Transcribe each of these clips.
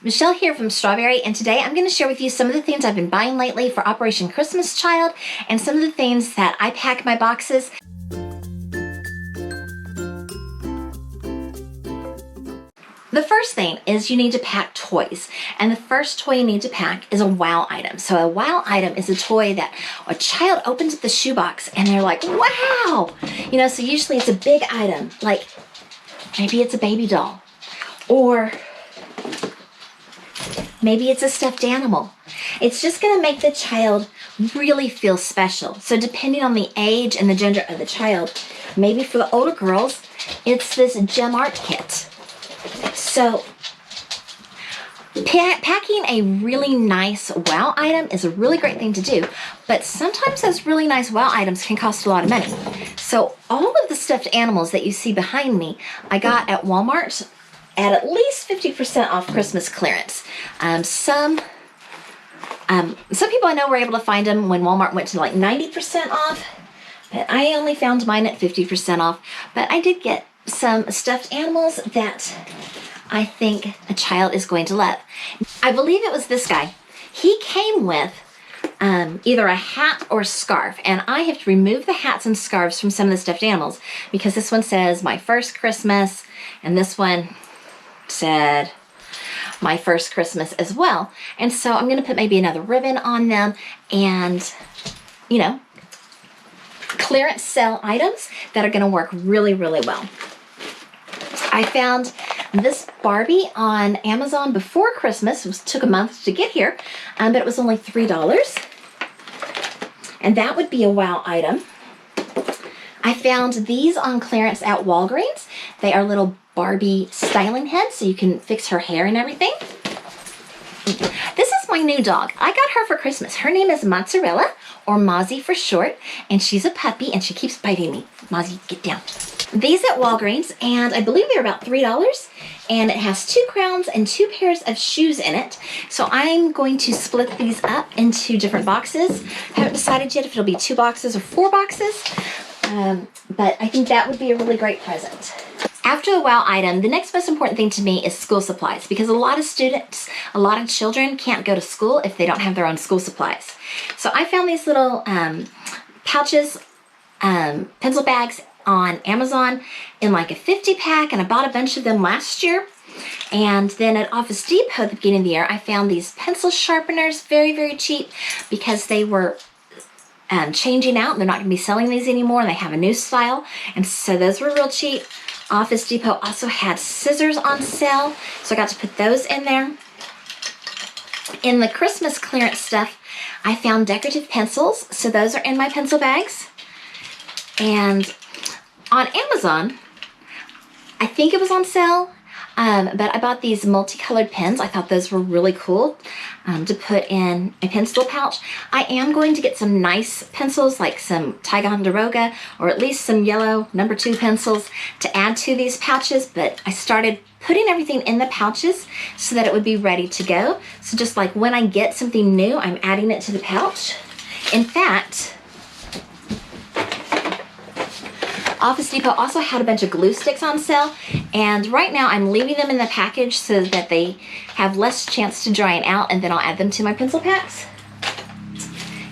Michelle here from Straw-Bearie, and today I'm going to share with you some of the things I've been buying lately for Operation Christmas Child and some of the things that I pack my boxes. The first thing is you need to pack toys, and the first toy you need to pack is a wow item. So a wow item is a toy that a child opens up the shoebox and they're like, wow! You know, so usually it's a big item, like maybe it's a baby doll, or maybe it's a stuffed animal. It's just gonna make the child really feel special. So depending on the age and the gender of the child, maybe for the older girls, it's this gem art kit. So packing a really nice wow item is a really great thing to do, but sometimes those really nice wow items can cost a lot of money. So all of the stuffed animals that you see behind me, I got at Walmart at least 50% off Christmas clearance. Some people I know were able to find them when Walmart went to like 90% off, but I only found mine at 50% off. But I did get some stuffed animals that I think a child is going to love. I believe it was this guy. He came with either a hat or a scarf, and I have to remove the hats and scarves from some of the stuffed animals because this one says my first Christmas, and this one said my first Christmas as well. And so I'm going to put maybe another ribbon on them and, you know, clearance sell items that are going to work really, really well. I found this Barbie on Amazon before Christmas. It took a month to get here, but it was only $3. And that would be a wow item. I found these on clearance at Walgreens. They are little Barbie styling heads, so you can fix her hair and everything. This is my new dog. I got her for Christmas. Her name is Mozzarella, or Mozzie for short, and she's a puppy, and she keeps biting me. Mozzie, get down. These at Walgreens, and I believe they're about $3, and it has 2 crowns and 2 pairs of shoes in it. So I'm going to split these up into different boxes. I haven't decided yet if it'll be 2 boxes or 4 boxes, but I think that would be a really great present. After the wow item, the next most important thing to me is school supplies, because a lot of students, a lot of children can't go to school if they don't have their own school supplies. So I found these little pouches, pencil bags on Amazon in like a 50 pack, and I bought a bunch of them last year. And then at Office Depot at the beginning of the year, I found these pencil sharpeners, very, very cheap, because they were changing out. They're not going to be selling these anymore, and they have a new style, and so those were real cheap. Office Depot also had scissors on sale, so I got to put those in there. In the Christmas clearance stuff, I found decorative pencils, so those are in my pencil bags. And on Amazon, I think it was on sale, but I bought these multicolored pens. I thought those were really cool to put in a pencil pouch. I am going to get some nice pencils, like some Ticonderoga, or at least some yellow number 2 pencils to add to these pouches, but I started putting everything in the pouches so that it would be ready to go. So just like when I get something new, I'm adding it to the pouch. In fact, Office Depot also had a bunch of glue sticks on sale, and right now I'm leaving them in the package so that they have less chance to drying out, and then I'll add them to my pencil packs.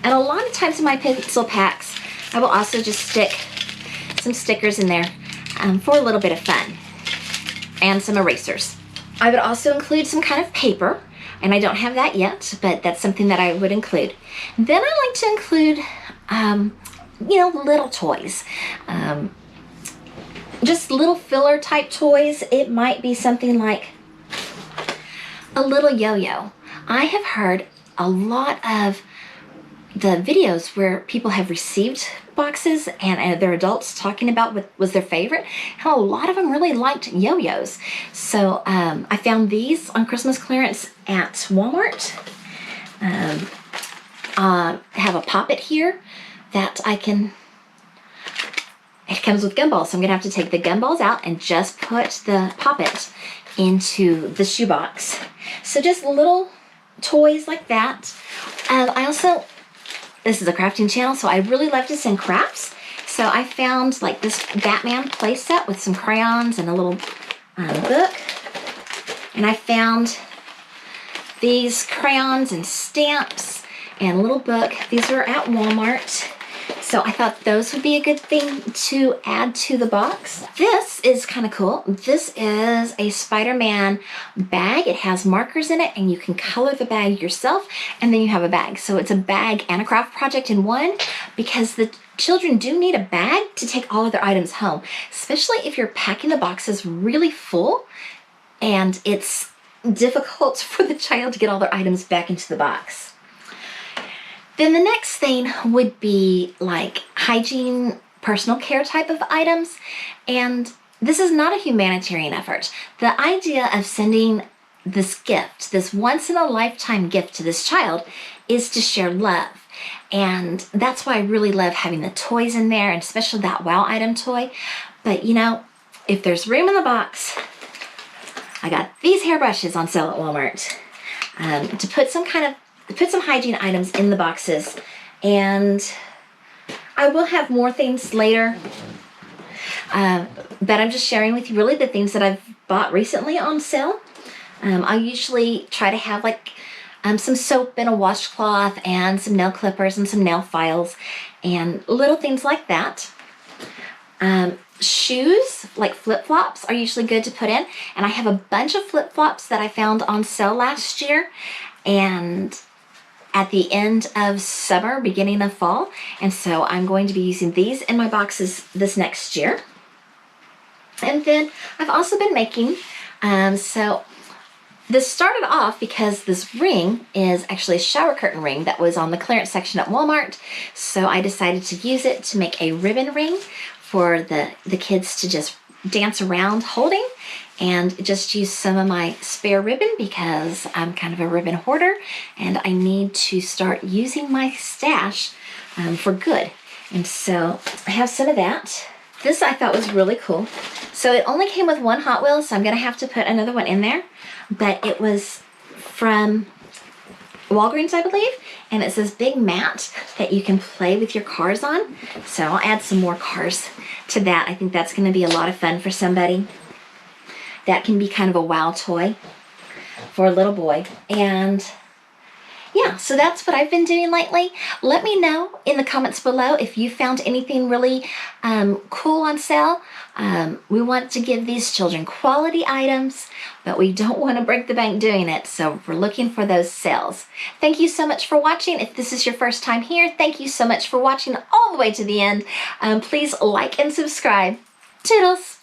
And a lot of times in my pencil packs, I will also just stick some stickers in there for a little bit of fun, and some erasers. I would also include some kind of paper, and I don't have that yet, but that's something that I would include. Then I like to include, you know, little toys. Just little filler type toys. It might be something like a little yo-yo. I have heard a lot of the videos where people have received boxes and their adults talking about what was their favorite, how a lot of them really liked yo-yos. So I found these on Christmas clearance at Walmart. I have a poppet here that I can, it comes with gumballs, so I'm gonna have to take the gumballs out and just put the poppet into the shoebox. So just little toys like that. I also, this is a crafting channel, so I really love to send crafts. So I found like this Batman play set with some crayons and a little book. And I found these crayons and stamps and a little book. These are at Walmart. So I thought those would be a good thing to add to the box. This is kind of cool. This is a Spider-Man bag. It has markers in it and you can color the bag yourself and then you have a bag. So it's a bag and a craft project in one because the children do need a bag to take all of their items home, especially if you're packing the boxes really full and it's difficult for the child to get all their items back into the box. Then the next thing would be like hygiene, personal care type of items. And this is not a humanitarian effort. The idea of sending this gift, this once in a lifetime gift to this child, is to share love. And that's why I really love having the toys in there, and especially that wow item toy. But you know, if there's room in the box, I got these hairbrushes on sale at Walmart to put some hygiene items in the boxes. And I will have more things later, but I'm just sharing with you really the things that I've bought recently on sale. I usually try to have like some soap and a washcloth and some nail clippers and some nail files and little things like that. Shoes, like flip-flops, are usually good to put in. And I have a bunch of flip-flops that I found on sale last year and at the end of summer, beginning of fall. And so I'm going to be using these in my boxes this next year. And then I've also been making, so this started off because this ring is actually a shower curtain ring that was on the clearance section at Walmart. So I decided to use it to make a ribbon ring for the kids to just dance around holding, and just use some of my spare ribbon because I'm kind of a ribbon hoarder and I need to start using my stash for good. And so I have some of that. This I thought was really cool. So it only came with one Hot Wheels, so I'm gonna have to put another one in there. But it was from Walgreens, I believe, and it's this big mat that you can play with your cars on. So I'll add some more cars to that. I think that's gonna be a lot of fun for somebody. That can be kind of a wow toy for a little boy. And yeah, so that's what I've been doing lately. Let me know in the comments below if you found anything really cool on sale. We want to give these children quality items, but we don't want to break the bank doing it, so we're looking for those sales. Thank you so much for watching. If this is your first time here, thank you so much for watching all the way to the end. Please like and subscribe. Toodles!